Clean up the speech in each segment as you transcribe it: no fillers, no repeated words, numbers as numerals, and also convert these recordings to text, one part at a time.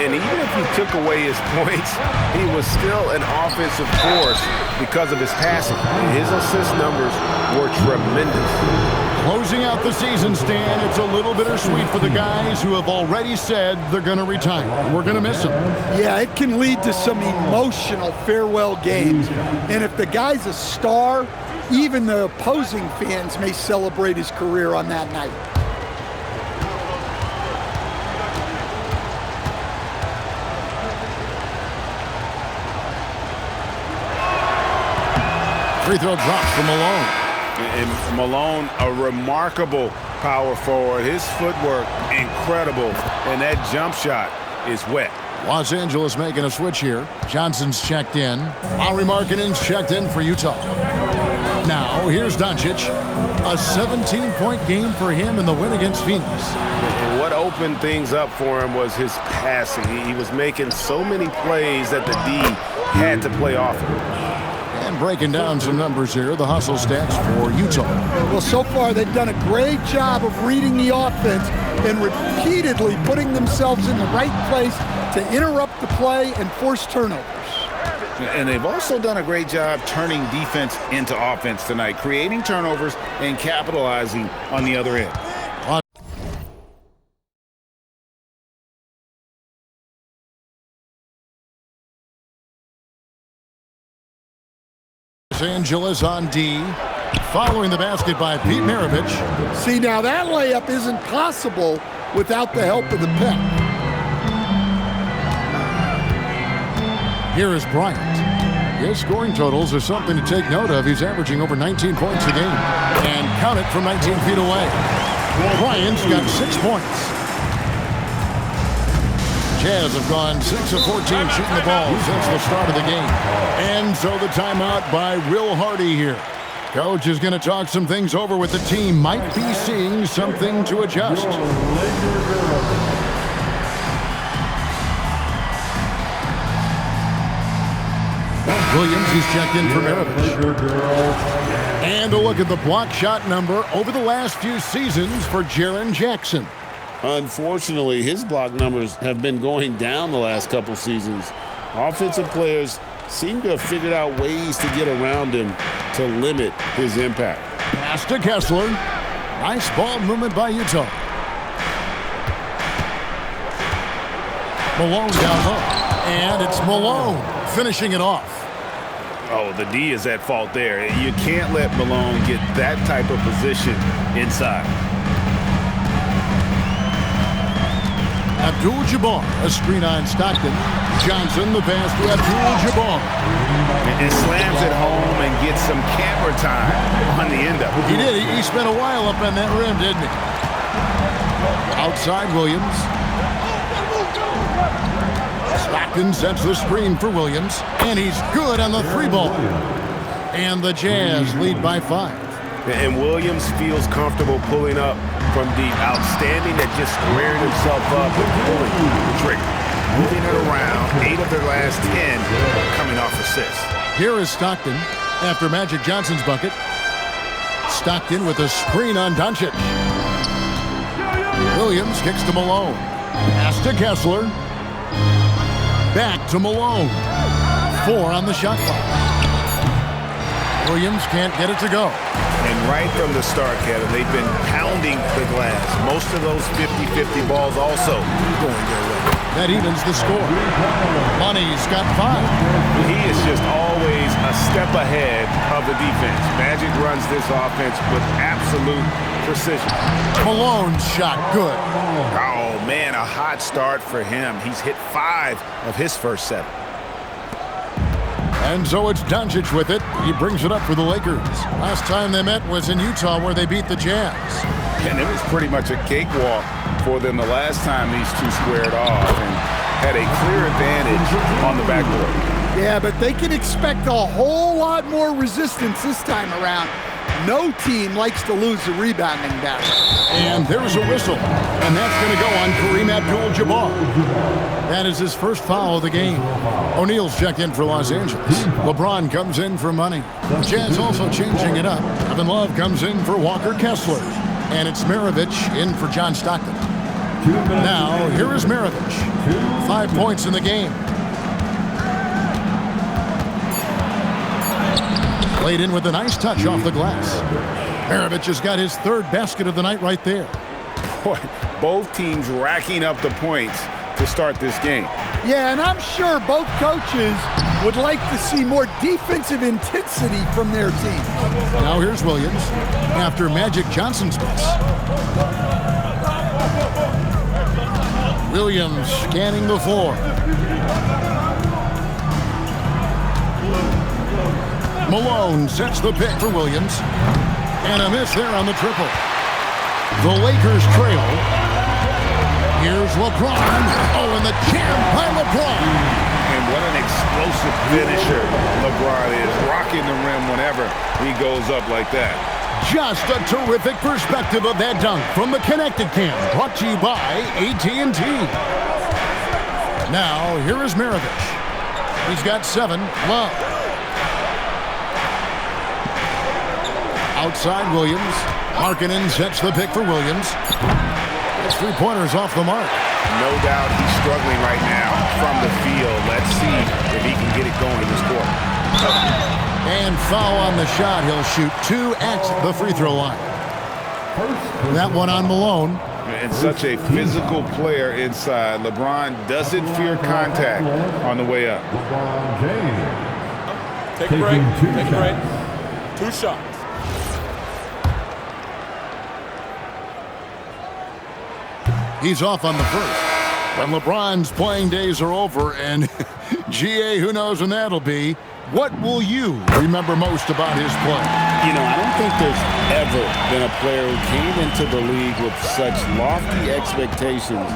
And even if he took away his points, he was still an offensive force because of his passing. His assist numbers were tremendous. Closing out the season, Stan, it's a little bittersweet for the guys who have already said they're going to retire. We're going to miss them. Yeah, it can lead to some emotional farewell games. And if the guy's a star, even the opposing fans may celebrate his career on that night. Free throw drops from Malone. And Malone, a remarkable power forward. His footwork, incredible. And that jump shot is wet. Los Angeles making a switch here. Johnson's checked in. Lauri Markkanen's checked in for Utah. Now, here's Doncic. A 17-point game for him in the win against Phoenix. And what opened things up for him was his passing. He was making so many plays that the D had to play off him. And breaking down some numbers here, the hustle stats for Utah. Well, so far they've done a great job of reading the offense and repeatedly putting themselves in the right place to interrupt the play and force turnovers. And they've also done a great job turning defense into offense tonight, creating turnovers and capitalizing on the other end. Los Angeles on D, following the basket by Pete Maravich. See, now that layup isn't possible without the help of the pick. Here is Bryant. His scoring totals are something to take note of. He's averaging over 19 points a game. And count it from 19 feet away. Bryant's got 6 points. Jazz have gone 6 of 14 shooting the ball since the start of the game. And so the timeout by Will Hardy here. Coach is going to talk some things over with the team. Might be seeing something to adjust. Williams, he's checked in for Maravich. And a look at the block shot number over the last few seasons for Jaren Jackson. Unfortunately, his block numbers have been going down the last couple seasons. Offensive players seem to have figured out ways to get around him to limit his impact. Pass to Kessler. Nice ball movement by Utah. Malone down low. And it's Malone finishing it off. Oh, the D is at fault there. You can't let Malone get that type of position inside. Abdul-Jabbar, a screen on Stockton. Johnson, the pass to Abdul-Jabbar. And slams it home and gets some camera time on the end of it. He did. He spent a while up on that rim, didn't he? Outside Williams. Stockton sets the screen for Williams. And he's good on the 3-ball. And the Jazz lead by 5. And Williams feels comfortable pulling up from deep. Outstanding at just squaring himself up and pulling the trigger. Moving it around, 8 of their last 10 coming off assists. Here is Stockton after Magic Johnson's bucket. Stockton with a screen on Doncic. Williams kicks to Malone. Pass to Kessler. Back to Malone. 4 on the shot clock. Williams can't get it to go. And right from the start, Kevin, they've been pounding the glass. Most of those 50-50 balls also going their way. That evens the score. Money's got 5. He is just always a step ahead of the defense. Magic runs this offense with absolute precision. Malone's shot good. Oh, man, a hot start for him. He's hit 5 of his first 7. And so it's Doncic with it. He brings it up for the Lakers. Last time they met was in Utah where they beat the Jazz. And it was pretty much a cakewalk for them the last time these two squared off and had a clear advantage on the backboard. Yeah, but they can expect a whole lot more resistance this time around. No team likes to lose a rebounding battle. And there's a whistle. And that's going to go on Kareem Abdul-Jabbar. That is his first foul of the game. O'Neal's checked in for Los Angeles. LeBron comes in for Money. Jazz also changing it up. Kevin Love comes in for Walker Kessler. And it's Maravich in for John Stockton. Now, here is Maravich. 5 points in the game. Played in with a nice touch off the glass. Maravich has got his 3rd basket of the night right there. Boy, both teams racking up the points to start this game. Yeah, and I'm sure both coaches would like to see more defensive intensity from their team. Now here's Williams after Magic Johnson's miss. Williams scanning the floor. Malone sets the pick for Williams. And a miss there on the triple. The Lakers trail. Here's LeBron. Oh, and the jam by LeBron. And what an explosive finisher LeBron is. Rocking the rim whenever he goes up like that. Just a terrific perspective of that dunk from the Connected Cam. Brought to you by AT&T. Now, here is Maravich. He's got 7. Love. Outside Williams. Markkanen sets the pick for Williams. His 3-pointers off the mark. No doubt he's struggling right now from the field. Let's see if he can get it going this quarter. And foul on the shot. He'll shoot 2 at the free throw line. That one on Malone. And such a physical player inside. LeBron doesn't fear contact on the way up. Take a break. Take a break. 2 shots. He's off on the first. When LeBron's playing days are over, and GA, who knows when that'll be, what will you remember most about his play? You know, I don't think there's ever been a player who came into the league with such lofty expectations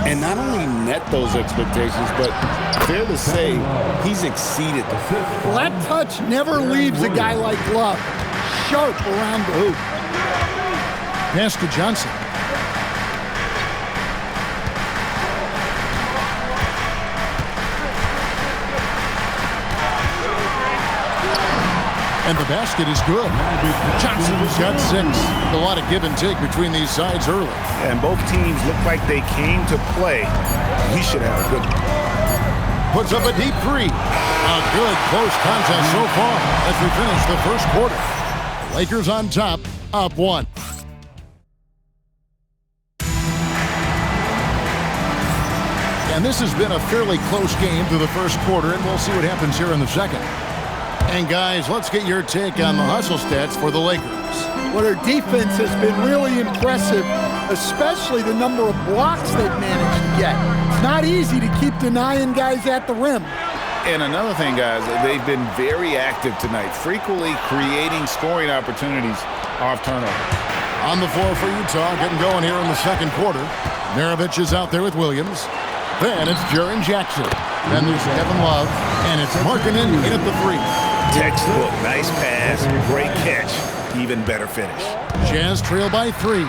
and not only met those expectations, but fair to say, he's exceeded them. Well, that touch never leaves a guy like Love sharp around the hoop. Pass to Johnson. And the basket is good. Johnson's got 6. A lot of give and take between these sides early. And both teams look like they came to play. We should have a good one. Puts up a deep 3. A good close contest so far as we finish the first quarter. Lakers on top, up 1. And this has been a fairly close game through the first quarter, and we'll see what happens here in the second. And guys, let's get your take on the hustle stats for the Lakers. Well, their defense has been really impressive, especially the number of blocks they've managed to get. It's not easy to keep denying guys at the rim. And another thing, guys, they've been very active tonight, frequently creating scoring opportunities off turnover. On the floor for Utah, getting going here in the second quarter. Maravich is out there with Williams. Then it's Jaren Jackson. Then there's Kevin Love. And it's Markkanen in at the 3. Textbook, nice pass, great catch, even better finish. Jazz trail by 3.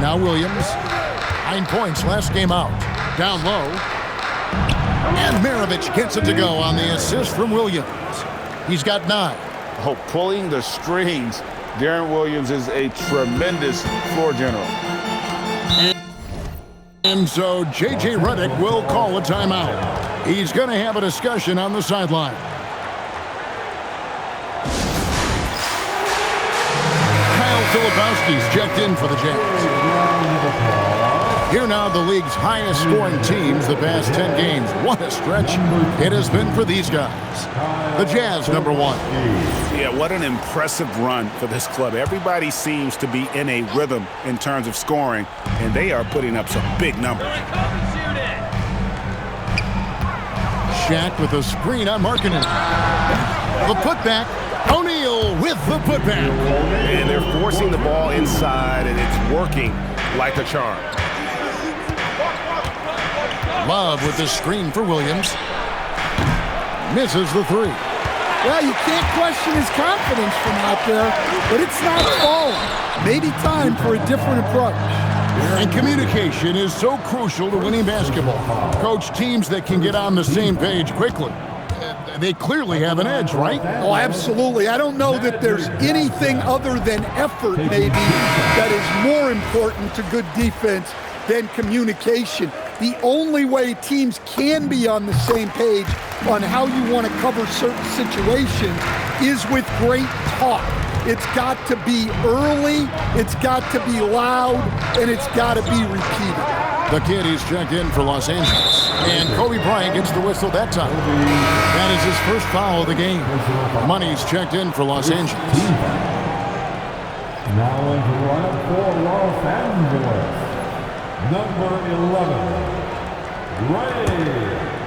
Now Williams. 9 points last game out. Down low. And Maravich gets it to go on the assist from Williams. He's got 9. Oh, pulling the strings. Deron Williams is a tremendous floor general. And so J.J. Redick will call a timeout. He's going to have a discussion on the sideline. Kyle Filipowski's checked in for the Jazz. Here now the league's highest scoring teams the past 10 games. What a stretch it has been for these guys. The Jazz, number 1. Yeah, what an impressive run for this club. Everybody seems to be in a rhythm in terms of scoring, and they are putting up some big numbers. Shaq with a screen on Markkanen. The putback. O'Neal with the putback. And they're forcing the ball inside, and it's working like a charm. Love with the screen for Williams. Misses the 3. Well, you can't question his confidence from out there, but it's not falling. Maybe time for a different approach. And communication is so crucial to winning basketball. Coach, teams that can get on the same page quickly, they clearly have an edge, right? Oh, absolutely. I don't know that there's anything other than effort, maybe, that is more important to good defense than communication. The only way teams can be on the same page on how you want to cover certain situations is with great talk. It's got to be early, it's got to be loud, and it's got to be repeated. The kid is checked in for Los Angeles. And Kobe Bryant gets the whistle that time. That is his first foul of the game. Money's checked in for Los Angeles. Now in the lineup for Los Angeles, number 11, Ray,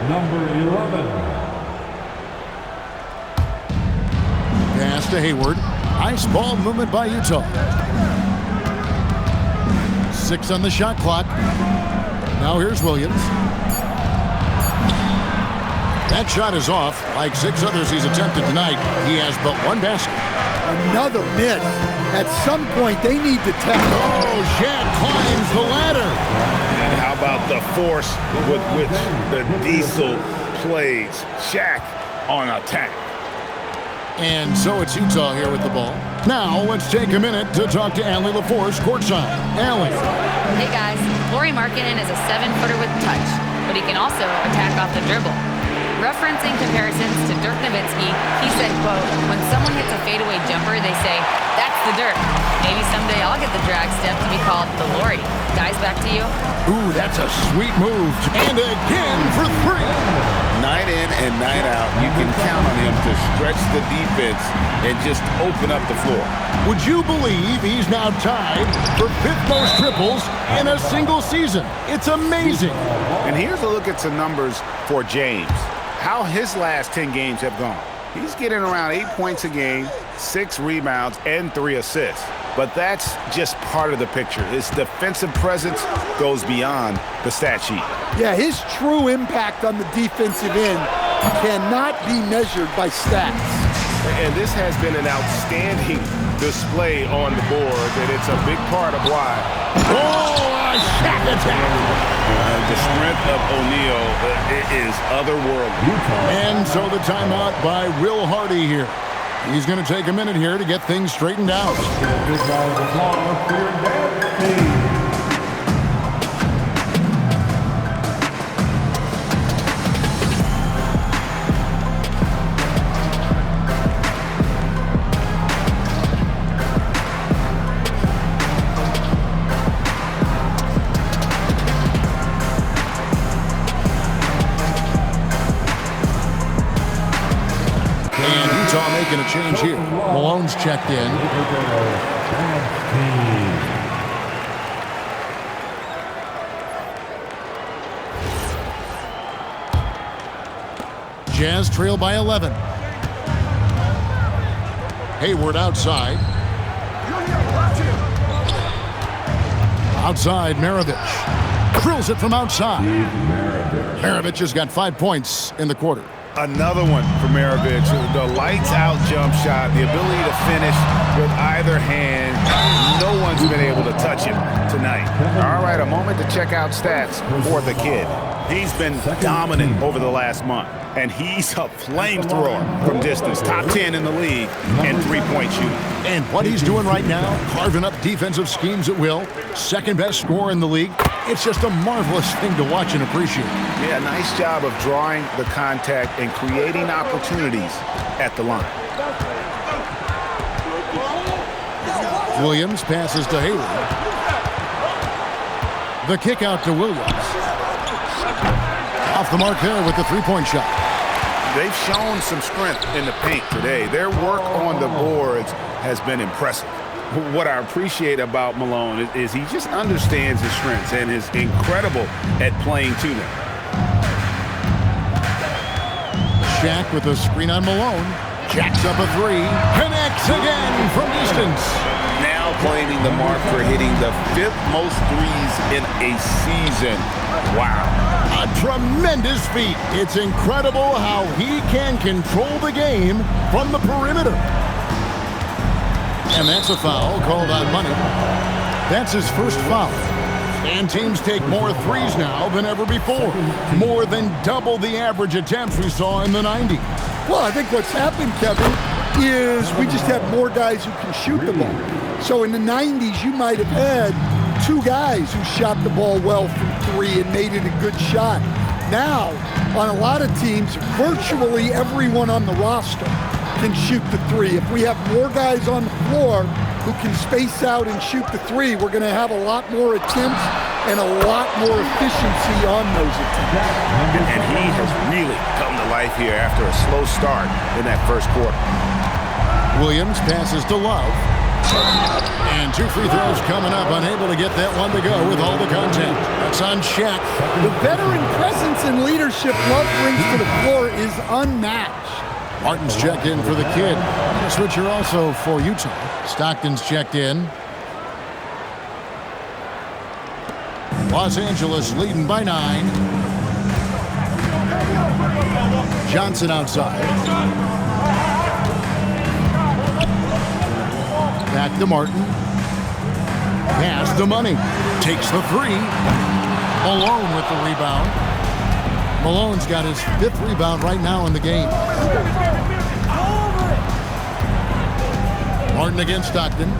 number 11. Pass to Hayward. Nice ball movement by Utah. 6 on the shot clock. Now here's Williams. That shot is off. Like 6 others he's attempted tonight, he has but 1 basket. Another miss. At some point, they need to tackle. Oh, Shaq climbs the ladder. And how about the force with which the Diesel plays? Shaq on attack. And so it's Utah here with the ball. Now let's take a minute to talk to Allie LaForce courtside. Allie. Hey guys, Lauri Markkanen is a 7-footer with touch, but he can also attack off the dribble. Referencing comparisons to Dirk Nowitzki, he said, quote, "When someone hits a fadeaway jumper, they say, that's the Dirk. Maybe someday I'll get the drag step to be called the Lauri." Guys, back to you. Ooh, that's a sweet move. And again for 3. Night in and night out, you can count on him to stretch the defense and just open up the floor. Would you believe he's now tied for 5th most triples in a single season? It's amazing. And here's a look at some numbers for James. How his last 10 games have gone. He's getting around 8 points a game, 6 rebounds, and 3 assists. But that's just part of the picture. His defensive presence goes beyond the stat sheet. Yeah, his true impact on the defensive end cannot be measured by stats. And this has been an outstanding display on the board, and it's a big part of why. Oh, a Shaq attack. The strength of O'Neal is otherworldly. And so the timeout by Will Hardy here. He's going to take a minute here to get things straightened out. Making a change here. Malone's checked in. Jazz trail by 11. Hayward outside. Outside, Maravich. Drills it from outside. Maravich has got 5 points in the quarter. Another one for Maravich. The lights-out jump shot, the ability to finish with either hand. No one's been able to touch him tonight. All right, a moment to check out stats for the kid. He's been dominant over the last month, and he's a flamethrower from distance. Top 10 in the league and 3-point shooting. And what he's doing right now, carving up defensive schemes at will, second best scorer in the league. It's just a marvelous thing to watch and appreciate. Yeah, nice job of drawing the contact and creating opportunities at the line. Williams passes to Hayward. The kick out to Williams. Off the mark there with the 3-point shot. They've shown some strength in the paint today. Their work on the boards has been impressive. What I appreciate about Malone is he just understands his strengths and is incredible at playing to them. Shaq with a screen on Malone. Jacks up a 3. Connects again from distance. Now claiming the mark for hitting the 5th most threes in a season. Wow. A tremendous feat. It's incredible how he can control the game from the perimeter. And that's a foul called on Money. That's his first foul. And teams take more threes now than ever before. More than double the average attempts we saw in the 90s. Well, I think what's happened, Kevin, is we just have more guys who can shoot the ball. So in the 90s, you might have had 2 guys who shot the ball well from 3 and made it a good shot. Now, on a lot of teams, virtually everyone on the roster can shoot the 3. If we have more guys on the floor who can space out and shoot the 3, we're going to have a lot more attempts and a lot more efficiency on those attempts. And he has really come to life here after a slow start in that first quarter. Williams passes to Love. And 2 free throws coming up, unable to get that one to go with all the contact. That's on Shaq. The veteran presence and leadership Love brings to the floor is unmatched. Martin's checked in for the kid. And a switcher also for Utah. Stockton's checked in. Los Angeles leading by 9. Johnson outside. Back to Martin. Pass to Money. Takes the 3. Malone with the rebound. Malone's got his 5th rebound right now in the game. Martin against Stockton.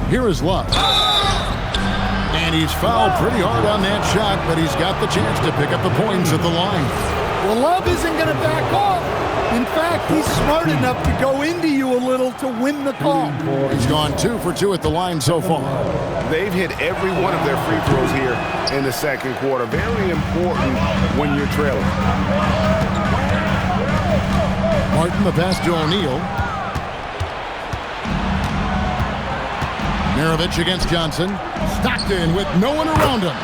Here is Love. And he's fouled pretty hard on that shot, but he's got the chance to pick up the points at the line. Well, Love isn't going to back off. In fact, he's smart enough to go into you a little to win the call. He's gone 2 for 2 at the line so far. They've hit every one of their free throws here in the second quarter. Very important when you're trailing. Martin the pass to O'Neal. Maravich against Johnson. Stockton with no one around him.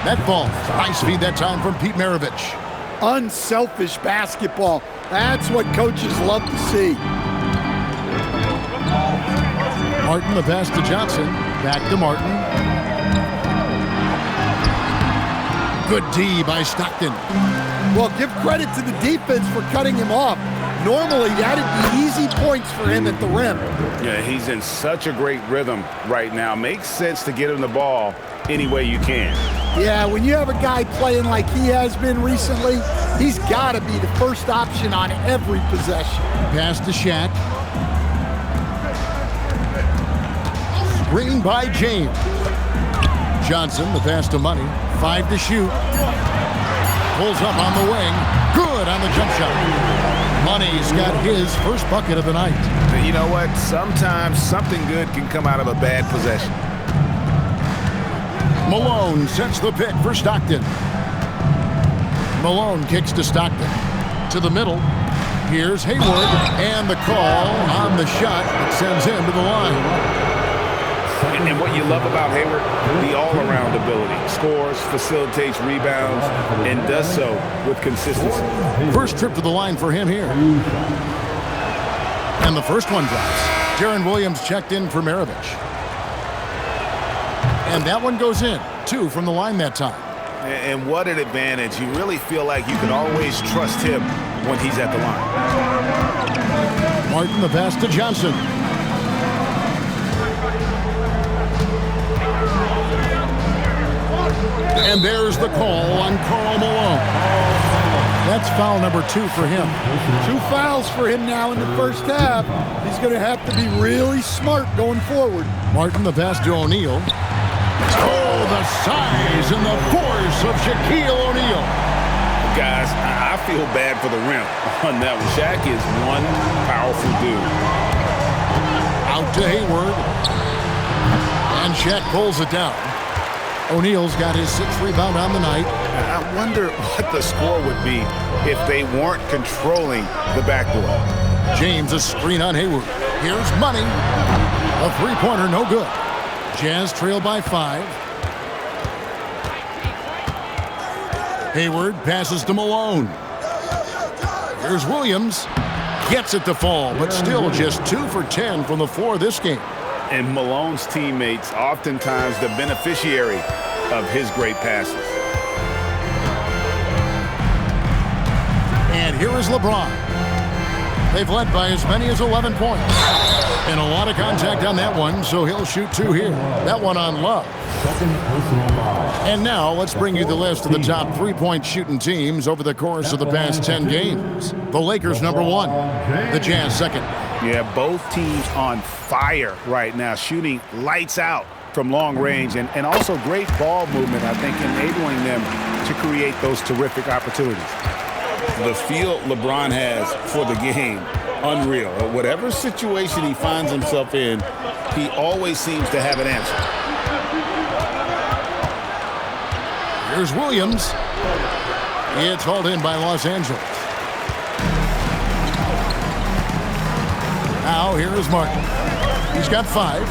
That ball. Nice feed that time from Pete Maravich. Unselfish basketball. That's what coaches love to see. Martin the pass to Johnson. Back to Martin. Good D by Stockton. Well, give credit to the defense for cutting him off. Normally, that'd be easy points for him at the rim. Yeah, he's in such a great rhythm right now. Makes sense to get him the ball any way you can. Yeah, when you have a guy playing like he has been recently, he's got to be the first option on every possession. Pass to Shaq. Screen by James. Johnson, the pass to Money. 5 to shoot. Pulls up on the wing. Good on the jump shot. Money's got his first bucket of the night. You know what? Sometimes something good can come out of a bad possession. Malone sets the pick for Stockton. Malone kicks to Stockton. To the middle. Here's Hayward. And the call on the shot that sends him to the line. And what you love about Hayward, the all-around ability. Scores, facilitates rebounds, and does so with consistency. First trip to the line for him here. And the first one drops. Jaron Williams checked in for Maravich. And that one goes in. 2 from the line that time. And what an advantage. You really feel like you can always trust him when he's at the line. Martin the pass to Johnson. And there's the call on Karl Malone. That's foul number 2 for him. 2 fouls for him now in the first half. He's going to have to be really smart going forward. Martin the pass to O'Neal. Oh, the size and the force of Shaquille O'Neal. Guys, I feel bad for the rim on that one. Shaq is one powerful dude. Out to Hayward. And Shaq pulls it down. O'Neal's got his 6th rebound on the night. I wonder what the score would be if they weren't controlling the backboard. James, a screen on Hayward. Here's Money. A 3-pointer, no good. Jazz trail by 5. Hayward passes to Malone. Here's Williams. Gets it to fall, but still just 2 for 10 from the floor this game. And Malone's teammates oftentimes the beneficiary of his great passes. And here is LeBron. They've led by as many as 11 points. And a lot of contact on that one, so he'll shoot 2 here. That one on Love. second personal foul. And now let's bring you the list of the top three-point shooting teams over the course of the past 10 games. The Lakers number 1, the Jazz second. Yeah, both teams on fire right now, shooting lights out from long range and also great ball movement, I think, enabling them to create those terrific opportunities. The feel LeBron has for the game, unreal. Whatever situation he finds himself in, he always seems to have an answer. Here's Williams. It's hauled in by Los Angeles. Now here is Martin. He's got 5.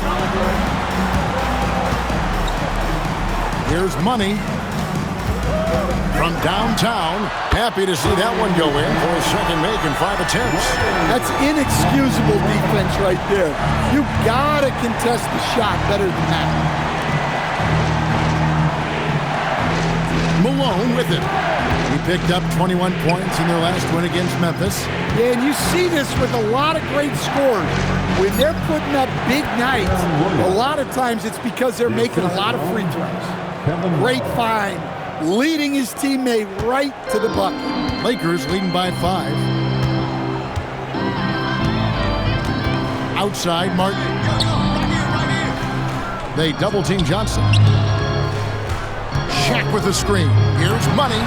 Here's Money from downtown. Happy to see that one go in for his second make in 5 attempts. That's inexcusable defense right there. You gotta contest the shot better than that. Malone with it. He picked up 21 points in their last win against Memphis. Yeah, and you see this with a lot of great scores. When they're putting up big nights, a lot of times it's because they're making a lot of free throws. Great find, leading his teammate right to the bucket. Lakers leading by 5. Outside, Martin. They double-team Johnson. Shaq with the screen. Here's Money.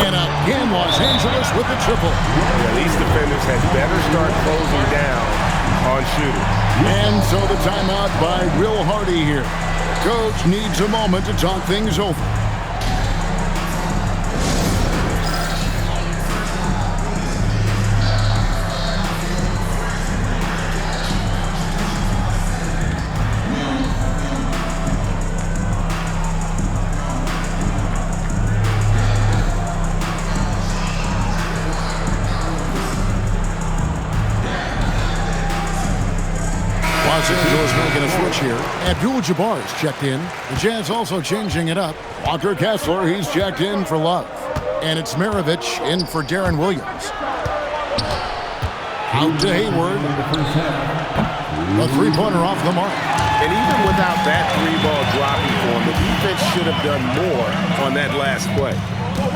And again, Los Angeles with the triple. Yeah, these defenders had better start closing down on shooters. And so the timeout by Will Hardy here. Coach needs a moment to talk things over. Los Angeles making a switch here. Abdul-Jabbar is checked in. The Jazz also changing it up. Walker Kessler, he's checked in for Love. And it's Maravich in for Darren Williams. Out to Hayward. A three-pointer off the mark. And even without that 3-ball dropping for him, the defense should have done more on that last play.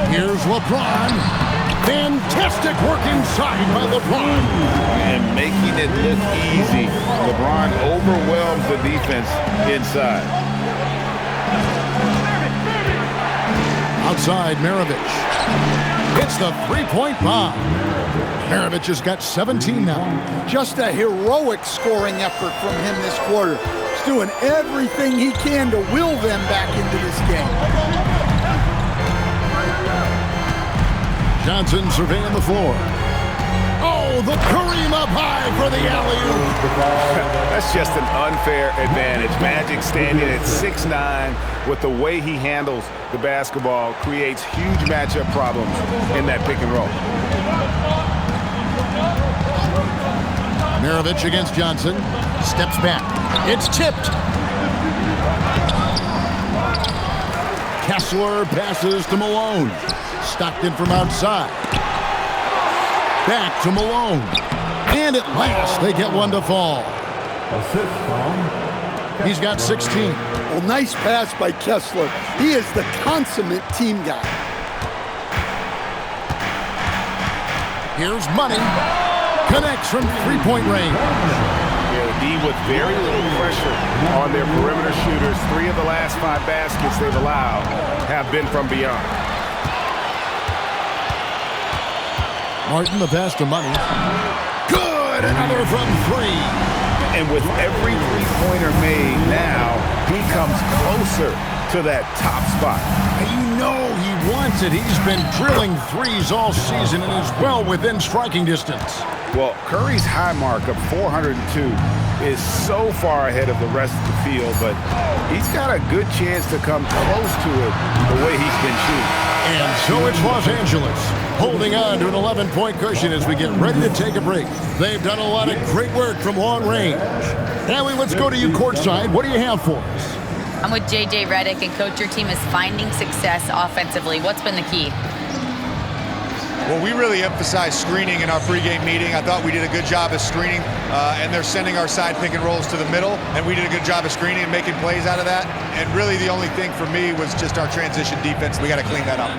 Here's LeBron. Fantastic work inside by LeBron. And making it look easy. LeBron overwhelms the defense inside. Outside, Maravich. Hits the three-point bomb. Maravich has got 17 now. Just a heroic scoring effort from him this quarter. He's doing everything he can to will them back into this game. Johnson surveying the floor. Oh, the Kareem up high for the alley-oop. That's just an unfair advantage. Magic standing at 6'9", with the way he handles the basketball, creates huge matchup problems in that pick and roll. Maravich against Johnson. Steps back. It's tipped. Kessler passes to Malone. Stockton from outside. Back to Malone. And at last, they get one to fall. He's got 16. Well, nice pass by Kessler. He is the consummate team guy. Here's Money. Connects from three-point range. Yeah, the D with very little pressure on their perimeter shooters. 3 of the last 5 baskets they've allowed have been from beyond. Martin, the pass to Money. Good! Another from 3. And with every three-pointer made now, he comes closer to that top spot. You know he wants it. He's been drilling threes all season and is well within striking distance. Well, Curry's high mark of 402 is so far ahead of the rest of the field, but he's got a good chance to come close to it the way he's been shooting. And so it's Los Angeles holding on to an 11-point cushion as we get ready to take a break. They've done a lot of great work from long range. Ellie, let's go to you courtside. What do you have for us? I'm with JJ Redick, and coach, your team is finding success offensively. What's been the key? Well, we really emphasized screening in our pregame meeting. I thought we did a good job of screening, and they're sending our side pick and rolls to the middle, and we did a good job of screening and making plays out of that. And really the only thing for me was just our transition defense. We got to clean that up.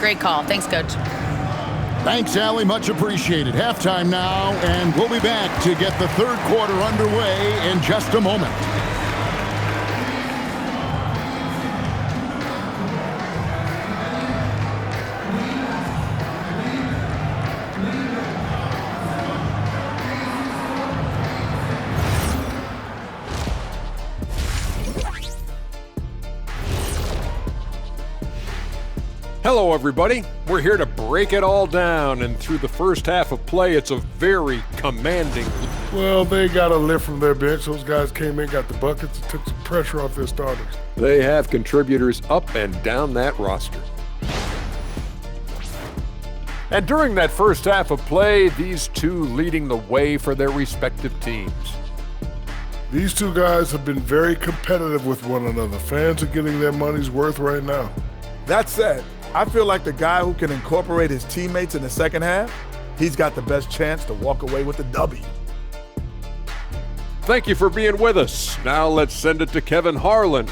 Great call. Thanks, Coach. Thanks, Allie. Much appreciated. Halftime now, and we'll be back to get the third quarter underway in just a moment. Hello, everybody. We're here to break it all down, and through the first half of play, it's a very commanding. Well, they got a lift from their bench. Those guys came in, got the buckets, and took some pressure off their starters. They have contributors up and down that roster. And during that first half of play, these two leading the way for their respective teams. These two guys have been very competitive with one another. Fans are getting their money's worth right now. That said, I feel like the guy who can incorporate his teammates in the second half, he's got the best chance to walk away with the W. Thank you for being with us. Now let's send it to Kevin Harlan.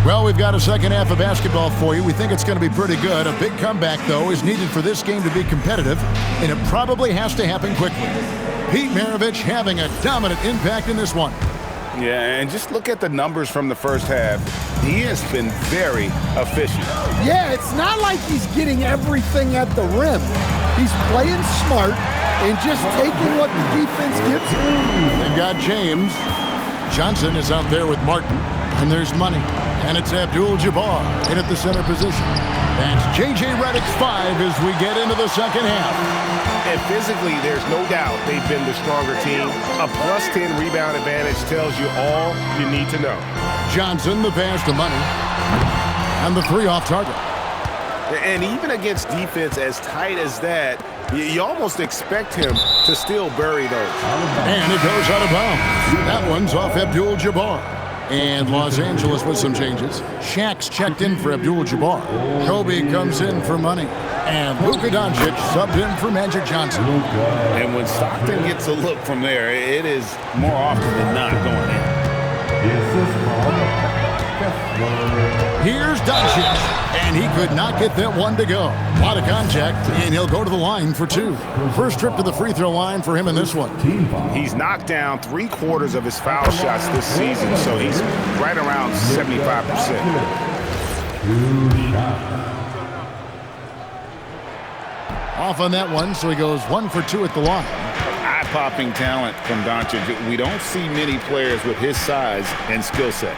Well, we've got a second half of basketball for you. We think it's going to be pretty good. A big comeback, though, is needed for this game to be competitive, and it probably has to happen quickly. Pete Maravich having a dominant impact in this one. Yeah, and just look at the numbers from the first half. He has been very efficient. Yeah, it's not like he's getting everything at the rim. He's playing smart and just taking what the defense gives him. They've got James. Johnson is out there with Martin, and there's Money. And it's Abdul-Jabbar in at the center position. That's J.J. Redick's 5 as we get into the second half. And physically, there's no doubt they've been the stronger team. A plus 10 rebound advantage tells you all you need to know. Johnson, the pass to Money. And the 3 off target. And even against defense as tight as that, you almost expect him to still bury those. And it goes out of bounds. That one's off Abdul-Jabbar. And Los Angeles with some changes. Shaq's checked in for Abdul-Jabbar. Kobe comes in for Money. And Luka Doncic subbed in for Magic Johnson. And when Stockton gets a look from there, it is more often than not going in. Here's Doncic. And he could not get that one to go. A lot of contact, and he'll go to the line for 2. First trip to the free throw line for him in this one. He's knocked down 3/4 of his foul shots this season, so he's right around 75%. Off on that one, so he goes 1 for 2 at the line. Eye-popping talent from Doncic. We don't see many players with his size and skill set.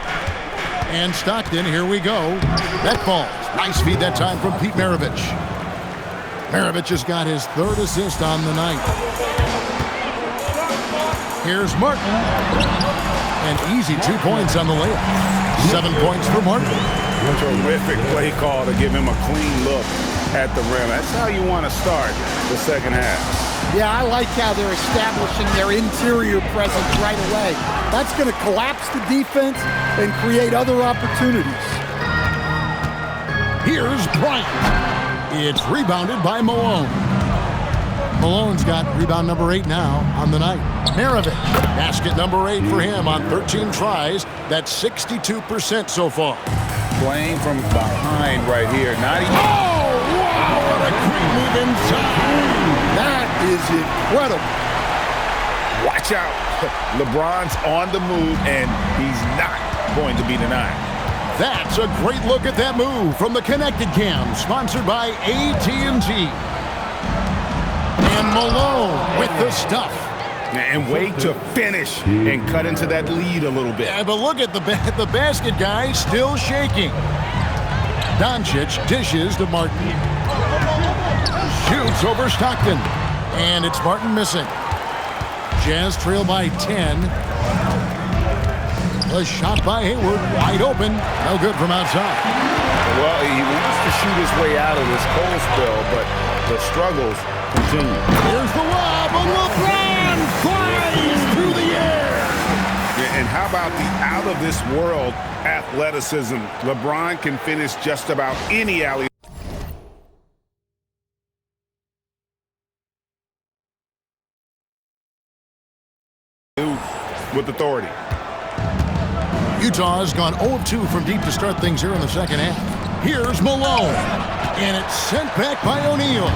And Stockton, here we go. That falls. Nice feed that time from Pete Maravich. Maravich has got his 3rd assist on the night. Here's Martin. An easy 2 points on the layup. 7 points for Martin. Terrific play call to give him a clean look at the rim. That's how you want to start the second half. Yeah, I like how they're establishing their interior presence right away. That's going to collapse the defense and create other opportunities. Here's Bryant. It's rebounded by Malone. Malone's got rebound number 8 now on the night. Maravich, basket number 8 for him on 13 tries. That's 62% so far. Playing from behind right here. Not even... Oh, wow, what a quick move inside. That is incredible. Watch out. LeBron's on the move, and he's not going to be denied. That's a great look at that move from the Connected Cam, sponsored by AT&T. And Malone with the stuff. And wait to finish and cut into that lead a little bit. Yeah, but look at the basket guy still shaking. Doncic dishes to Martin. Shoots over Stockton. And it's Martin missing. Jazz trail by 10. A shot by Hayward, wide open. No good from outside. Well, he wants to shoot his way out of this cold spell, but the struggles continue. Here's the lob, and LeBron flies how about the out-of-this-world athleticism? LeBron can finish just about any alley with authority. Utah's gone 0-2 from deep to start things here in the second half. Here's Malone, and it's sent back by O'Neal.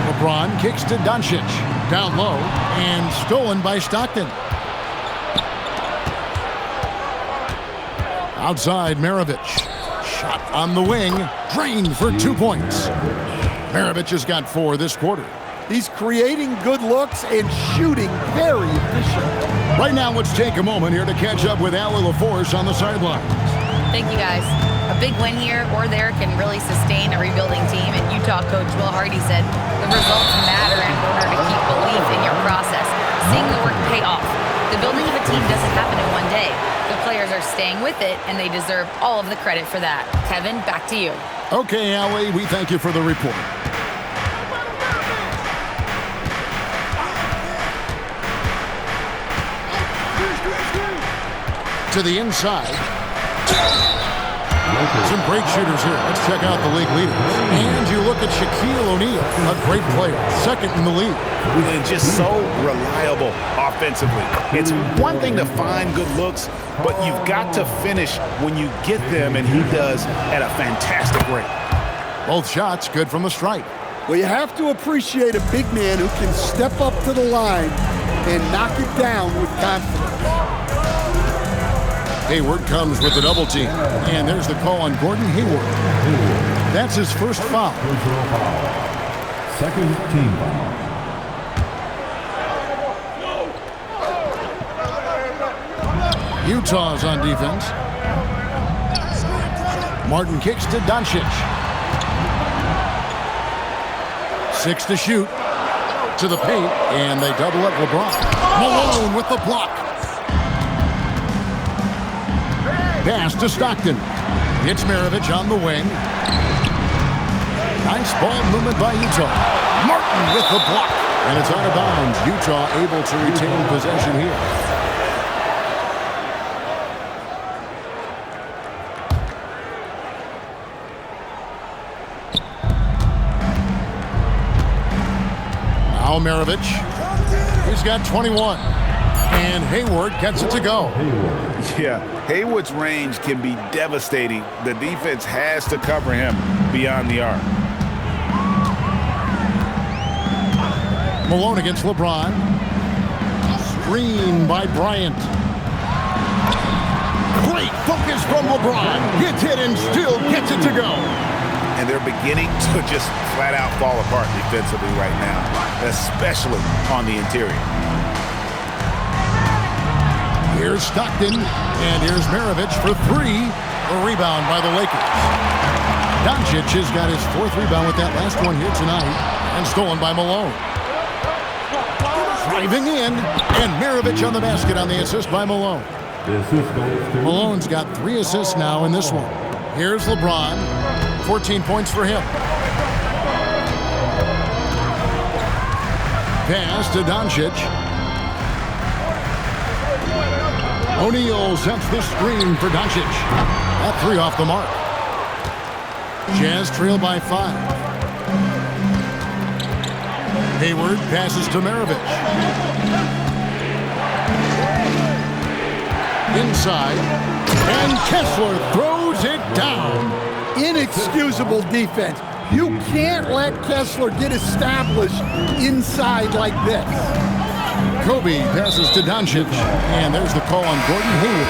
LeBron kicks to Doncic, down low, and stolen by Stockton. Outside, Maravich. Shot on the wing, drained for 2 points. Maravich has got 4 this quarter. He's creating good looks and shooting very efficient. Right now, let's take a moment here to catch up with Allie LaForce on the sidelines. Thank you, guys. A big win here or there can really sustain a rebuilding team, and Utah coach Will Hardy said the results matter in order to keep belief in your process, seeing the work pay off. The building of a team doesn't happen in one day. The players are staying with it, and they deserve all of the credit for that. Kevin, back to you. Okay, Allie, we thank you for the report. To the inside. Some great shooters here. Let's check out the league leaders. And you look at Shaquille O'Neal, a great player, second in the league. And just so reliable offensively. It's one thing to find good looks, but you've got to finish when you get them, and he does at a fantastic rate. Both shots good from the stripe. Well, you have to appreciate a big man who can step up to the line and knock it down with confidence. Hayward comes with a double team, and there's the call on Gordon Hayward. That's his first foul. Second team foul. Utah's on defense. Martin kicks to Doncic. 6 to shoot. To the paint, and they double up LeBron. Malone with the block. Pass to Stockton. It's Maravich on the wing. Nice ball movement by Utah. Martin with the block. And it's out of bounds. Utah able to retain possession here. Now Maravich. He's got 21. And Hayward gets it to go. Yeah, Hayward's range can be devastating. The defense has to cover him beyond the arc. Malone against LeBron. Screen by Bryant. Great focus from LeBron. Gets it and still gets it to go. And they're beginning to just flat out fall apart defensively right now, especially on the interior. Here's Stockton, and here's Maravich for 3. A rebound by the Lakers. Doncic has got his 4th rebound with that last one here tonight, and stolen by Malone. Driving in, and Maravich on the basket on the assist by Malone. Malone's got 3 assists now in this one. Here's LeBron, 14 points for him. Pass to Doncic. O'Neal sets the screen for Doncic. That 3 off the mark. Jazz trail by 5. Hayward passes to Maravich. Inside. And Kessler throws it down. Inexcusable defense. You can't let Kessler get established inside like this. Kobe passes to Doncic, and there's the call on Gordon Hayward.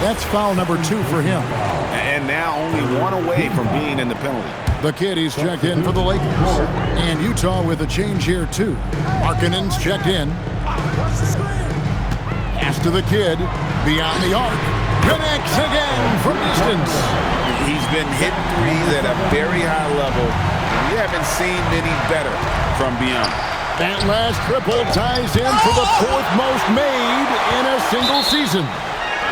That's foul number 2 for him. And now only 1 away from being in the penalty. The Kiddies checked in for the Lakers. And Utah with a change here, too. Markkanen's checked in. Pass to the Kid. Beyond the arc. Connects again from distance. He's been hitting threes at a very high level. We haven't seen many better from beyond. That last triple ties in for the 4th most made in a single season.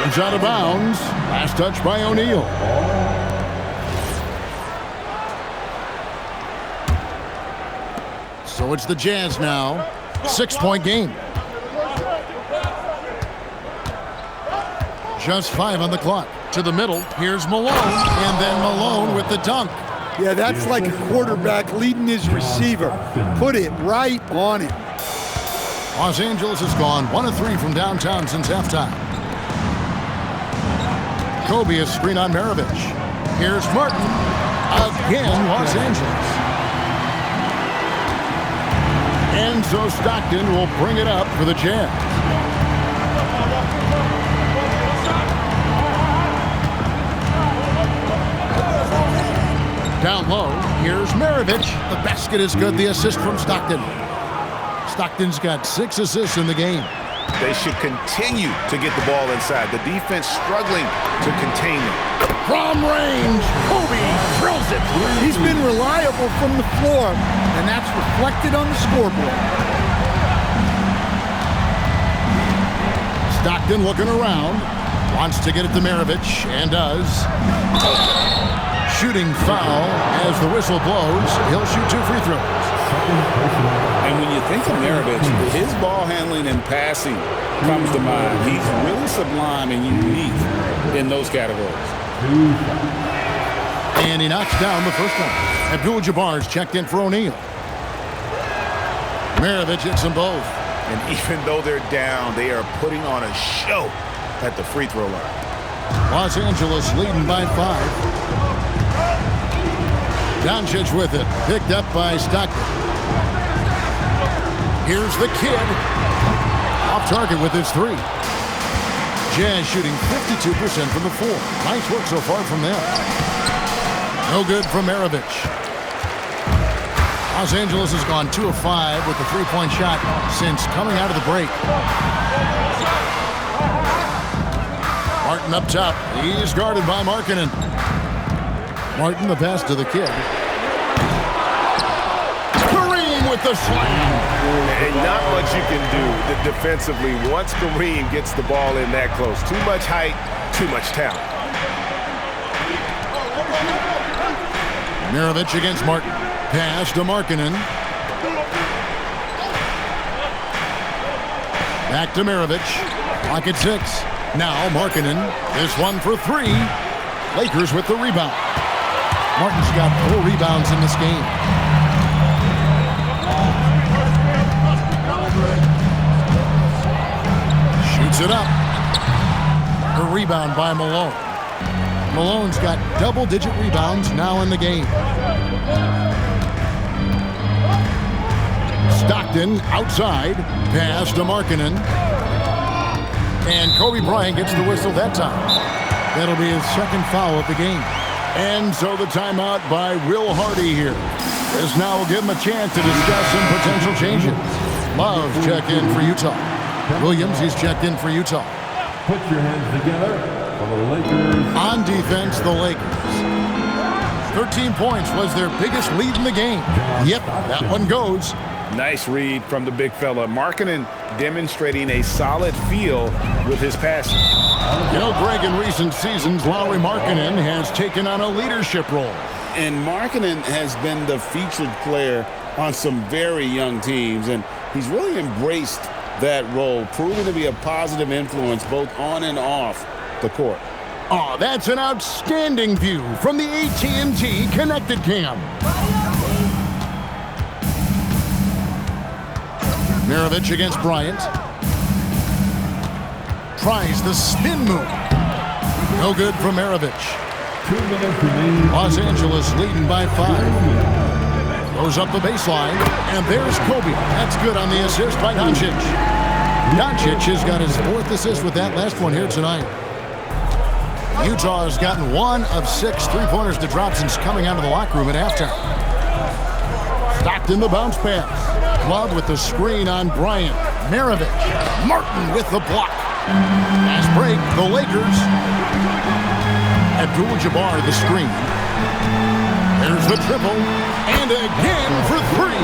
It's out of bounds. Last touch by O'Neal. So it's the Jazz now. 6-point game. Just 5 on the clock. To the middle. Here's Malone. And then Malone with the dunk. Yeah, that's like a quarterback leading his receiver. Put it right on him. Los Angeles has gone 1 of 3 from downtown since halftime. Kobe is screen on Maravich. Here's Martin. Again, Los Angeles. Enzo Stockton will bring it up for the Jazz. Down low, here's Maravich. The basket is good. The assist from Stockton. Stockton's got 6 assists in the game. They should continue to get the ball inside. The defense struggling to contain them. From range, Kobe drills it. He's been reliable from the floor, and that's reflected on the scoreboard. Stockton looking around. Wants to get it to Maravich, and does. Shooting foul as the whistle blows. He'll shoot 2 free throws. And when you think of Maravich, his ball handling and passing comes to mind. He's really sublime and unique in those categories. And he knocks down the first one. Abdul-Jabbar's checked in for O'Neal. Maravich hits them both. And even though they're down, they are putting on a show at the free throw line. Los Angeles leading by 5. Doncic with it. Picked up by Stockton. Here's the kid. Off target with his 3. Jazz shooting 52% from the 4. Nice work so far from them. No good from Maravich. Los Angeles has gone 2 of 5 with the 3-point shot since coming out of the break. Martin up top. He's guarded by Markkanen. Martin, the pass to the kid. Kareem with the slam. And not much you can do defensively once Kareem gets the ball in that close. Too much height, too much talent. Maravich against Martin. Pass to Markkanen. Back to Maravich. Clock at 6. Now Markkanen. This one for 3. Lakers with the rebound. Martin's got 4 rebounds in this game. Shoots it up. A rebound by Malone. Malone's got double-digit rebounds now in the game. Stockton outside. Pass to Markkanen. And Kobe Bryant gets the whistle that time. That'll be his second foul of the game. And so the timeout by Will Hardy here. This now will give him a chance to discuss some potential changes. Love check in for Utah. Williams, he's checked in for Utah. Put your hands together for the Lakers. On defense, the Lakers. 13 points was their biggest lead in the game. Yep, that one goes. Nice read from the big fella. Markkanen demonstrating a solid feel with his passing. You know, Greg, in recent seasons, Lauri Markkanen has taken on a leadership role. And Markkanen has been the featured player on some very young teams, and he's really embraced that role, proving to be a positive influence both on and off the court. Oh, that's an outstanding view from the AT&T Connected Cam. Maravich against Bryant. Tries the spin move. No good from Maravich. 2 minutes remaining. Los Angeles leading by 5. Goes up the baseline, and there's Kobe. That's good on the assist by Doncic. Doncic has got his 4th assist with that last one here tonight. Utah has gotten 1 of 6 3-pointers to drop since coming out of the locker room at halftime. Stockton the bounce pass. Love with the screen on Bryant. Maravich. Martin with the block. Fast break, the Lakers. Abdul-Jabbar the screen. There's the triple. And again for 3.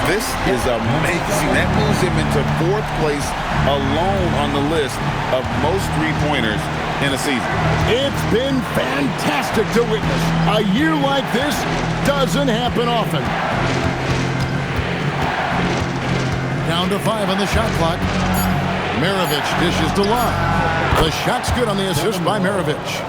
This is amazing. That moves him into 4th place alone on the list of most 3-pointers in a season. It's been fantastic to witness. A year like this doesn't happen often. Down to 5 on the shot clock. Maravich dishes to Love. The shot's good on the assist by Maravich.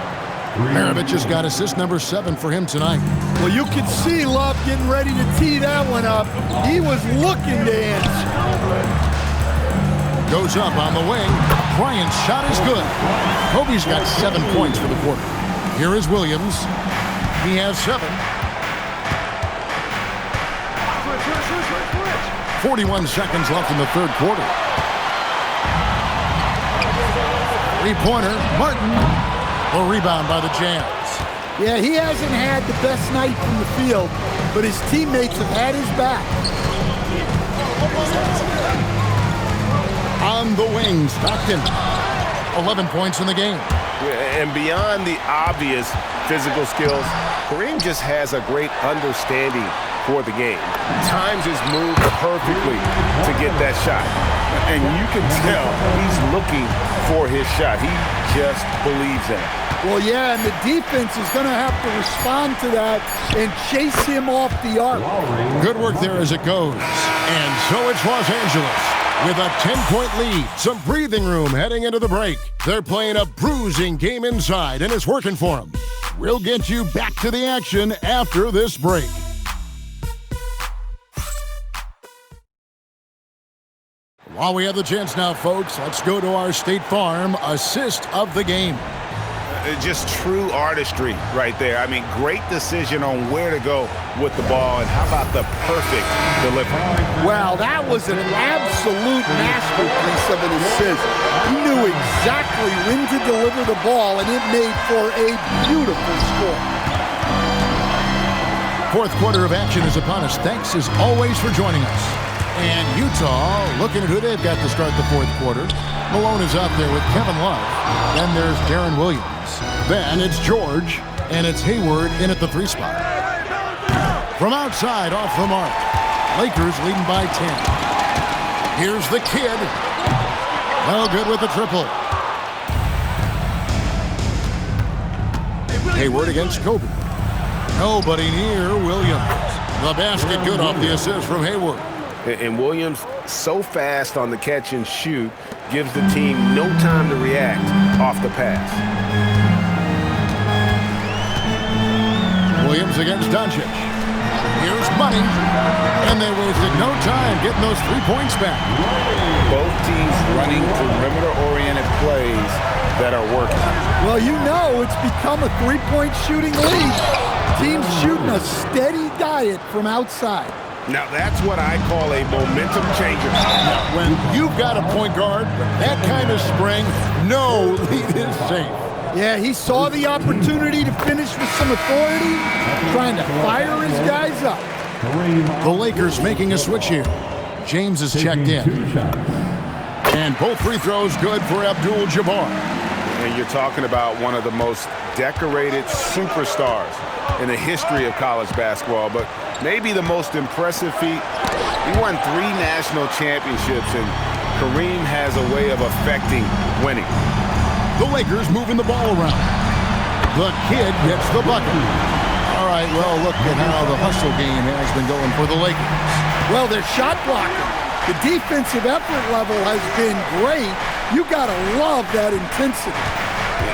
Maravich has got assist number 7 for him tonight. Well, you can see Love getting ready to tee that one up. He was looking to answer. Goes up on the wing. Bryant's shot is good. Kobe's got 7 points for the quarter. Here is Williams. He has 7. 41 seconds left in the third quarter. Three-pointer, Martin. A rebound by the Jazz. Yeah, he hasn't had the best night from the field, but his teammates have had his back. On the wing, Stockton. 11 points in the game. And beyond the obvious physical skills, Kareem just has a great understanding for the game. Times his move perfectly to get that shot. And you can tell he's looking for his shot. He just believes in it. Well, yeah, and the defense is going to have to respond to that and chase him off the arc. Good work there as it goes. And so it's Los Angeles with a 10-point lead. Some breathing room heading into the break. They're playing a bruising game inside, and it's working for them. We'll get you back to the action after this break. While we have the chance now, folks, let's go to our State Farm assist of the game. Just true artistry right there. I mean, great decision on where to go with the ball, and how about the perfect delivery? Wow, that was an absolute masterpiece of an assist. He knew exactly when to deliver the ball, and it made for a beautiful score. Fourth quarter of action is upon us. Thanks, as always, for joining us. And Utah looking at who they've got to start the fourth quarter. Malone is out there with Kevin Love. Then there's Darren Williams. Then it's George, and it's Hayward in at the 3 spot. From outside, off the mark. Lakers leading by 10. Here's the kid. No good with the triple. Hayward against Kobe. Nobody near Williams. The basket good off the assist from Hayward. And Williams, so fast on the catch and shoot, gives the team no time to react off the pass. Williams against Doncic. Here's Money. And they wasted no time getting those 3 points back. Both teams running perimeter-oriented plays that are working. Well, you know it's become a 3-point shooting league. Teams shooting a steady diet from outside. Now, that's what I call a momentum changer. When you've got a point guard, that kind of spring, no lead is safe. Yeah, he saw the opportunity to finish with some authority, trying to fire his guys up. The Lakers making a switch here. James is checked in. And both free throws good for Abdul-Jabbar. And you're talking about one of the most decorated superstars in the history of college basketball, but maybe the most impressive feat. He won 3 national championships, and Kareem has a way of affecting winning. The Lakers moving the ball around. The kid gets the bucket. All right, well, look at how the hustle game has been going for the Lakers. Well, they're shot blocking. The defensive effort level has been great. You got to love that intensity.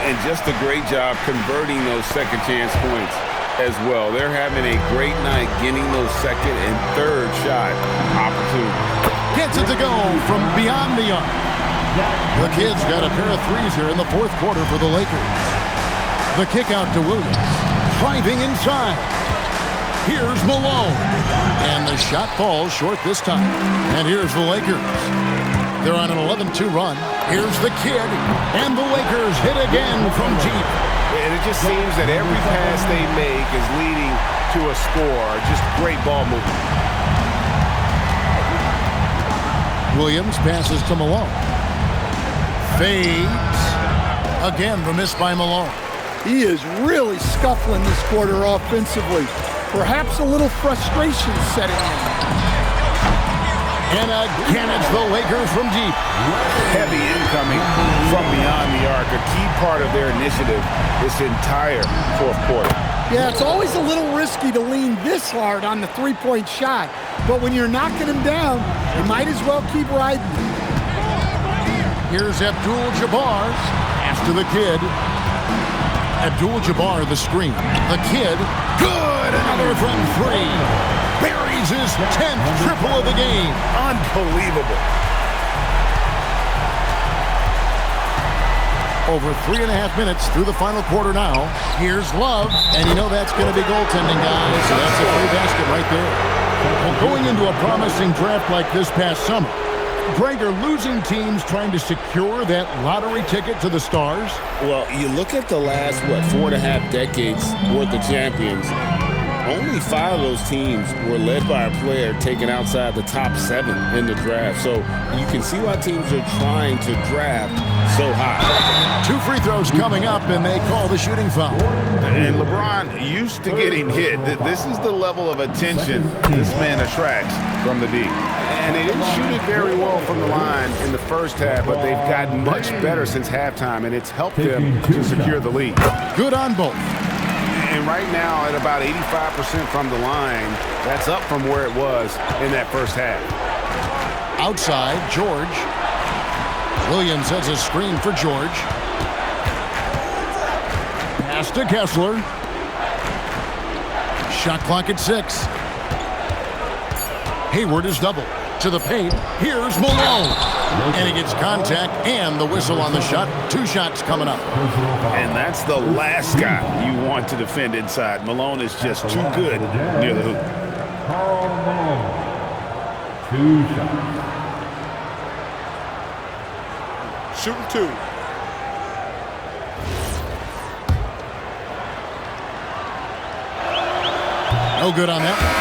And just a great job converting those second chance points as well. They're having a great night getting those second and third shot opportunities. Gets it to go from beyond the arc. The kid's got a pair of threes here in the fourth quarter for the Lakers. The kick out to Williams. Driving inside. Here's Malone. And the shot falls short this time. And here's the Lakers. They're on an 11-2 run. Here's the kid. And the Lakers hit again from deep. And it just seems that every pass they make is leading to a score. Just great ball movement. Williams passes to Malone. Fades. Again, the miss by Malone. He is really scuffling this quarter offensively. Perhaps a little frustration setting in. And again, it's the Lakers from deep. Heavy incoming from beyond the arc, a key part of their initiative this entire fourth quarter. Yeah, it's always a little risky to lean this hard on the three-point shot, but when you're knocking him down, you might as well keep riding. Here's Abdul-Jabbar, to the kid. Abdul-Jabbar, the screen. The kid, good! Another from 3. Buries his 10th triple of the game. Unbelievable. Over 3.5 minutes through the final quarter now. Here's Love, and you know that's going to be goaltending, guys. So that's a free basket right there. Well, going into a promising draft like this past summer, Greg, are losing teams trying to secure that lottery ticket to the stars? Well, you look at the last, 4.5 decades worth of champions. Only 5 of those teams were led by a player taken outside the top 7 in the draft. So you can see why teams are trying to draft so high. 2 free throws coming up, and they call the shooting foul. And LeBron used to getting hit. This is the level of attention this man attracts from the D. And they didn't shoot it very well from the line in the first half, but they've gotten much better since halftime, and it's helped them to secure the lead. Good on both. And right now, at about 85% from the line, that's up from where it was in that first half. Outside, George. Williams has a screen for George. Pass to Kessler. Shot clock at 6. Hayward is double. To the paint. Here's Malone. And he gets contact and the whistle on the shot. 2 shots coming up. And that's the last guy you want to defend inside. Malone is just too good near the hoop. Karl Malone, 2 shots. Shooting 2. No good on that one.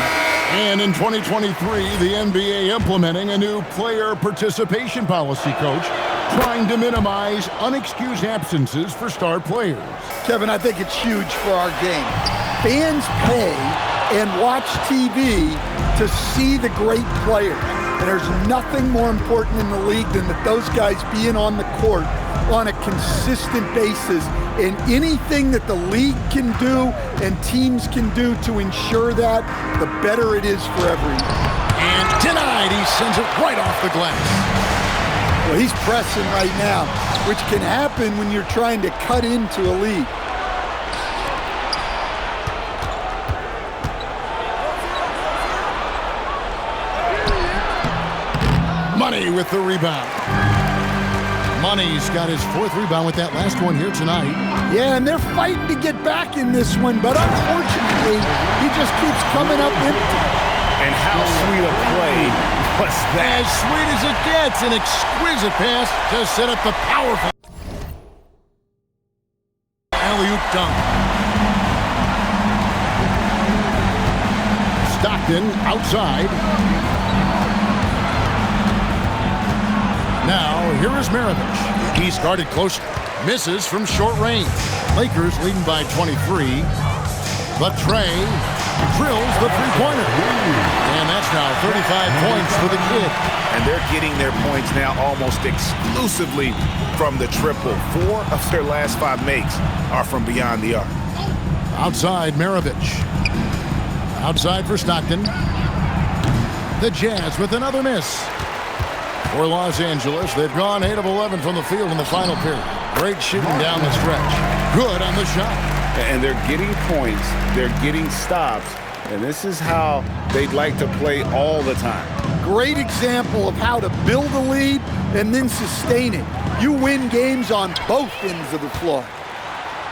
And in 2023, the NBA implementing a new player participation policy, Coach, trying to minimize unexcused absences for star players. Kevin, I think it's huge for our game. Fans pay and watch TV to see the great players. And there's nothing more important in the league than that those guys being on the court on a consistent basis. And anything that the league can do and teams can do to ensure that, the better it is for everyone. And denied. He sends it right off the glass. Well, he's pressing right now, which can happen when you're trying to cut into a lead. Money with the rebound. Money's got his 4th rebound with that last one here tonight. Yeah, and they're fighting to get back in this one, but unfortunately, he just keeps coming up empty. And how sweet a play was that? As sweet as it gets, an exquisite pass to set up the powerful alley-oop dunk. Stockton outside. Now, here is Maravich. He's guarded close, misses from short range. Lakers leading by 23. But Trey drills the three-pointer. And that's now 35 points for the kid. And they're getting their points now almost exclusively from the triple. 4 of their last 5 makes are from beyond the arc. Outside, Maravich. Outside for Stockton. The Jazz with another miss. For Los Angeles, they've gone 8 of 11 from the field in the final period. Great shooting down the stretch. Good on the shot. And they're getting points. They're getting stops. And this is how they'd like to play all the time. Great example of how to build a lead and then sustain it. You win games on both ends of the floor.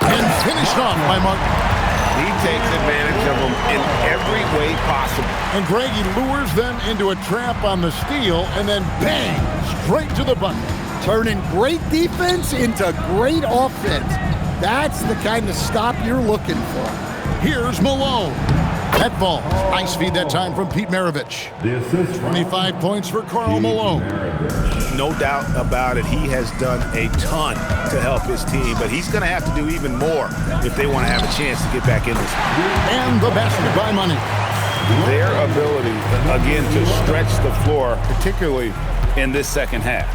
And finished off by Martin. He takes advantage of them in every way possible. And Greg, he lures them into a trap on the steal, and then bang, straight to the bucket. Turning great defense into great offense. That's the kind of stop you're looking for. Here's Malone. That ball. Nice feed that time from Pete Maravich. 25 points for Karl Malone. No doubt about it. He has done a ton to help his team, but he's going to have to do even more if they want to have a chance to get back in this. And the basket by Money. Their ability, again, to stretch the floor, particularly in this second half.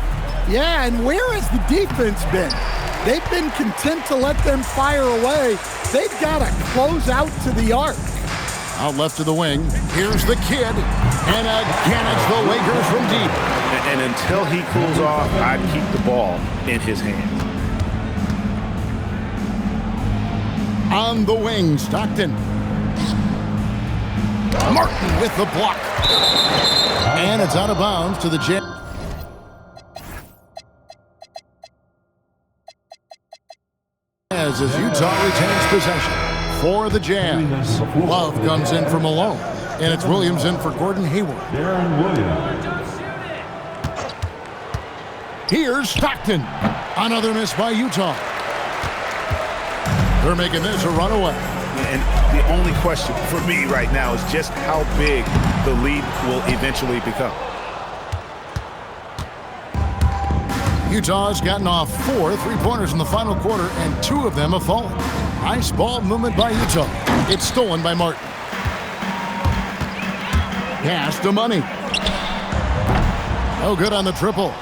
Yeah, and where has the defense been? They've been content to let them fire away. They've got to close out to the arc. Out left to the wing. Here's the kid. And again, it's the Lakers from deep. And until he cools off, I'd keep the ball in his hands. On the wing, Stockton. Martin with the block. And it's out of bounds to the Jazz. As Utah retains possession for the Jazz. Love comes in for Malone. And it's Williams in for Gordon Hayward. Darren Williams. Here's Stockton. Another miss by Utah. They're making this a runaway. And the only question for me right now is just how big the lead will eventually become. Utah's gotten off 4 3-pointers in the final quarter, and 2 of them have fallen. Nice ball movement by Utah. It's stolen by Martin. Pass to Money. No good on the triple.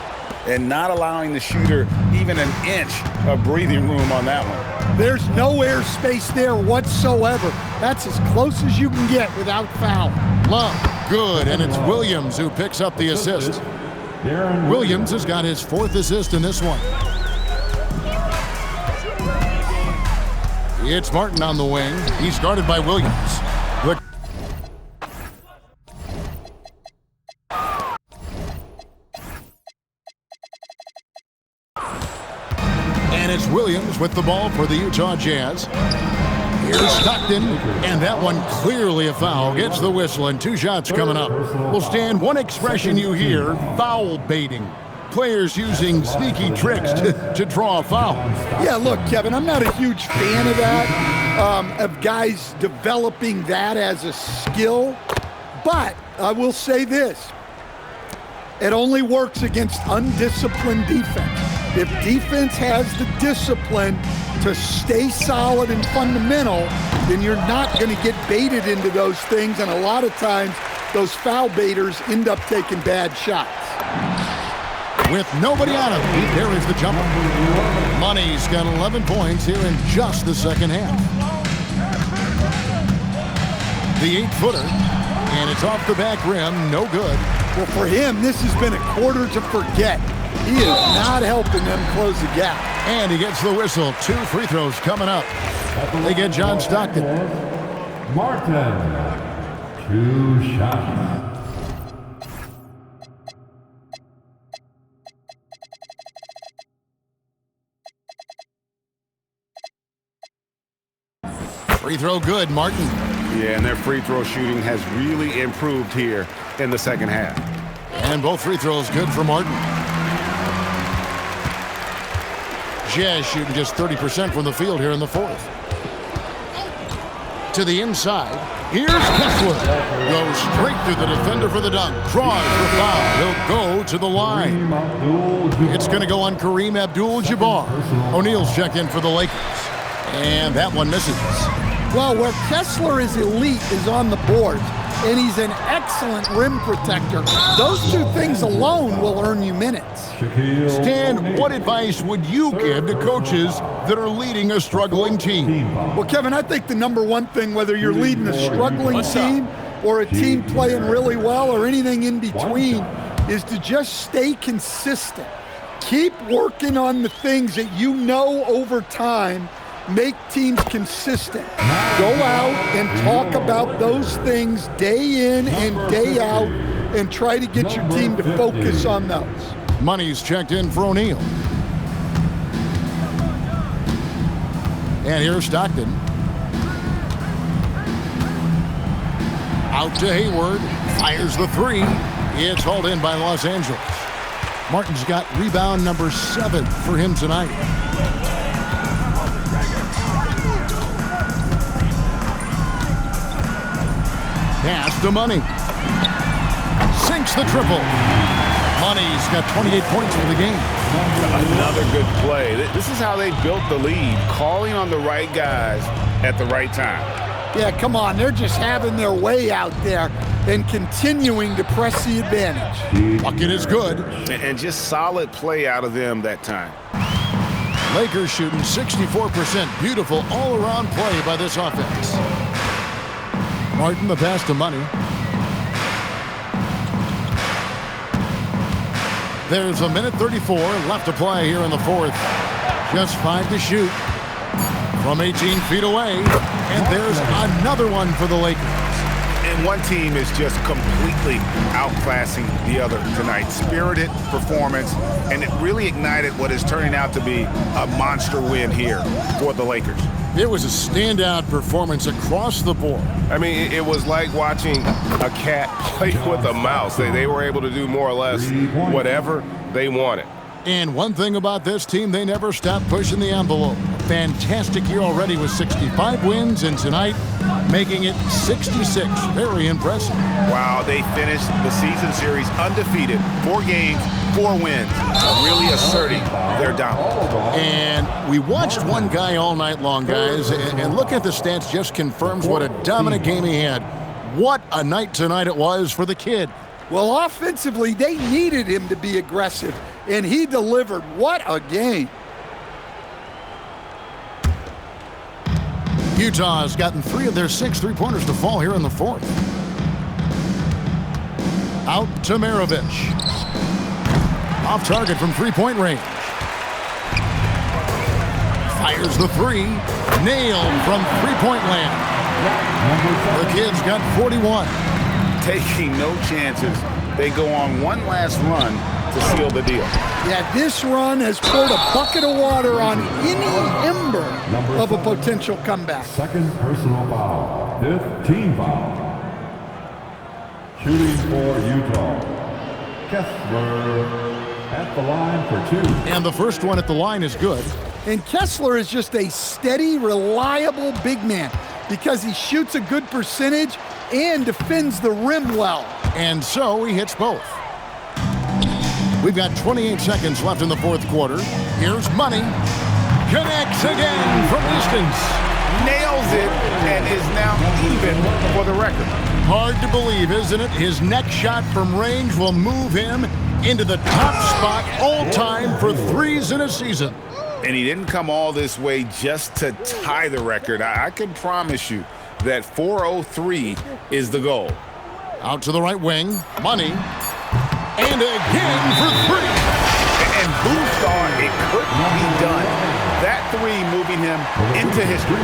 And not allowing the shooter even an inch of breathing room on that one. There's no airspace there whatsoever. That's as close as you can get without foul. Love, good, and it's Williams who picks up the assist. Williams has got his 4th assist in this one. It's Martin on the wing. He's guarded by Williams. And it's Williams with the ball for the Utah Jazz. Here's Stockton, and that one clearly a foul. Gets the whistle, and 2 shots coming up. Will stand one expression you hear, foul baiting. Players using sneaky tricks to draw a foul. Yeah, look, Kevin, I'm not a huge fan of that, of guys developing that as a skill. But I will say this. It only works against undisciplined defense. If defense has the discipline to stay solid and fundamental, then you're not going to get baited into those things, and a lot of times those foul baiters end up taking bad shots. With nobody on him, he parries the jumper. Money's got 11 points here in just the second half. The 8-footer, and it's off the back rim, no good. Well, for him, this has been a quarter to forget. He is not helping them close the gap. And he gets the whistle. 2 free throws coming up. They get John Stockton. Martin. 2 shots. Free throw good, Martin. Yeah, and their free throw shooting has really improved here in the second half. And both free throws good for Martin. Jazz shooting just 30% from the field here in the 4th. To the inside. Here's Kessler. Goes straight through the defender for the dunk. Draws the foul. He'll go to the line. It's going to go on Kareem Abdul-Jabbar. O'Neal's checked in for the Lakers. And that one misses. Well, where Kessler is elite is on the boards, and he's an excellent rim protector. Those 2 things alone will earn you minutes. Stan, what advice would you give to coaches that are leading a struggling team? Well, Kevin, I think the number one thing, whether you're leading a struggling team or a team playing really well or anything in between, is to just stay consistent. Keep working on the things that you know over time make teams consistent. Go out and talk about those things day in and day out and try to get your team to focus on those. Money's checked in for O'Neal. And here's Stockton. Out to Hayward. Fires the 3. It's hauled in by Los Angeles. Martin's got rebound number 7 for him tonight. Pass to Money. Sinks the triple. Money's got 28 points for the game. Another good play. This is how they built the lead, calling on the right guys at the right time. Yeah, come on. They're just having their way out there and continuing to press the advantage. Bucket is good. And just solid play out of them that time. Lakers shooting 64%. Beautiful all-around play by this offense. Martin, the pass to Money. There's a minute 34 left to play here in the 4th. Just 5 to shoot. from 18 feet away. And there's another one for the Lakers. And one team is just completely outclassing the other tonight. Spirited performance, and it really ignited what is turning out to be a monster win here for the Lakers. It was a standout performance across the board. I mean, it was like watching a cat play with a mouse. They were able to do more or less whatever they wanted. And one thing about this team, they never stopped pushing the envelope. Fantastic year already with 65 wins, and tonight making it 66. Very impressive. Wow, they finished the season series undefeated. 4 games, 4 wins. Really asserting their dominance. And we watched one guy all night long, guys, and look at the stats, just confirms what a dominant game he had. What a night tonight it was for the kid. Well, offensively, they needed him to be aggressive, and he delivered. What a game. Utah has gotten 3 of their 6 three-pointers to fall here in the fourth. Out to Maravich. Off target from three-point range. Fires the 3. Nailed from three-point land. The kid's got 41. Taking no chances. They go on one last run to seal the deal. Yeah, this run has poured a bucket of water on any ember of a potential comeback. Second personal foul. 5th team foul. Shooting for Utah. Kessler at the line for 2. And the first one at the line is good. And Kessler is just a steady, reliable big man because he shoots a good percentage and defends the rim well. And so he hits both. We've got 28 seconds left in the fourth quarter. Here's Money. Connects again from distance. Nails it and is now even for the record. Hard to believe, isn't it? His next shot from range will move him into the top spot all time for threes in a season. And he didn't come all this way just to tie the record. I can promise you that 403 is the goal. Out to the right wing. Money. And again for 3. And who thought it couldn't be done? That 3 moving him into history.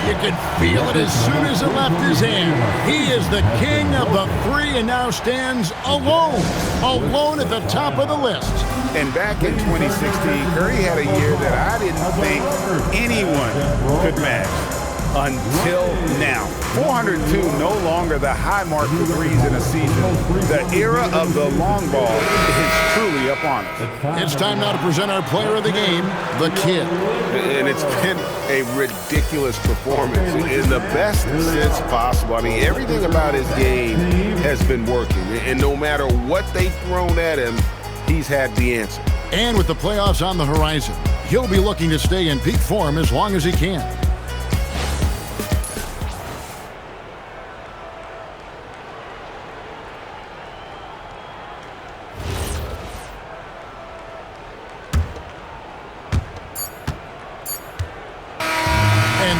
You can feel it as soon as it left his hand. He is the king of the 3 and now stands alone at the top of the list. And back in 2016, Curry had a year that I didn't think anyone could match. Until now. 402, no longer the high mark for threes in a season. The era of the long ball is truly upon us. It's time now to present our player of the game, the kid. And it's been a ridiculous performance in the best sense possible. I mean, everything about his game has been working. And no matter what they've thrown at him, he's had the answer. And with the playoffs on the horizon, he'll be looking to stay in peak form as long as he can.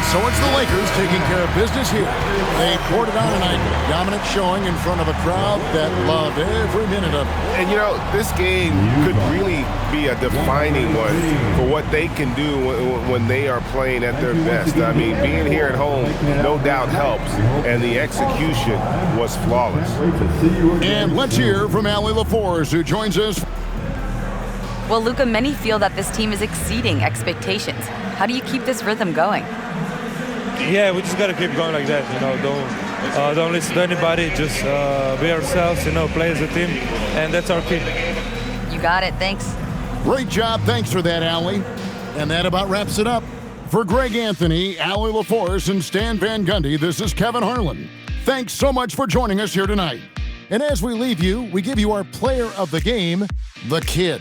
So it's the Lakers taking care of business here. They poured it on tonight. Dominant showing in front of a crowd that loved every minute of it. And, you know, this game could really be a defining one for what they can do when they are playing at their best. I mean, being here at home no doubt helps, and the execution was flawless. And let's hear from Allie LaForce, who joins us. Well, Luka, many feel that this team is exceeding expectations. How do you keep this rhythm going? Yeah, we just got to keep going like that, you know, don't listen to anybody, just be ourselves, you know, play as a team, and that's our key. You got it, thanks. Great job, thanks for that, Allie. And that about wraps it up. For Greg Anthony, Allie LaForce, and Stan Van Gundy, this is Kevin Harlan. Thanks so much for joining us here tonight. And as we leave you, we give you our player of the game, the kid.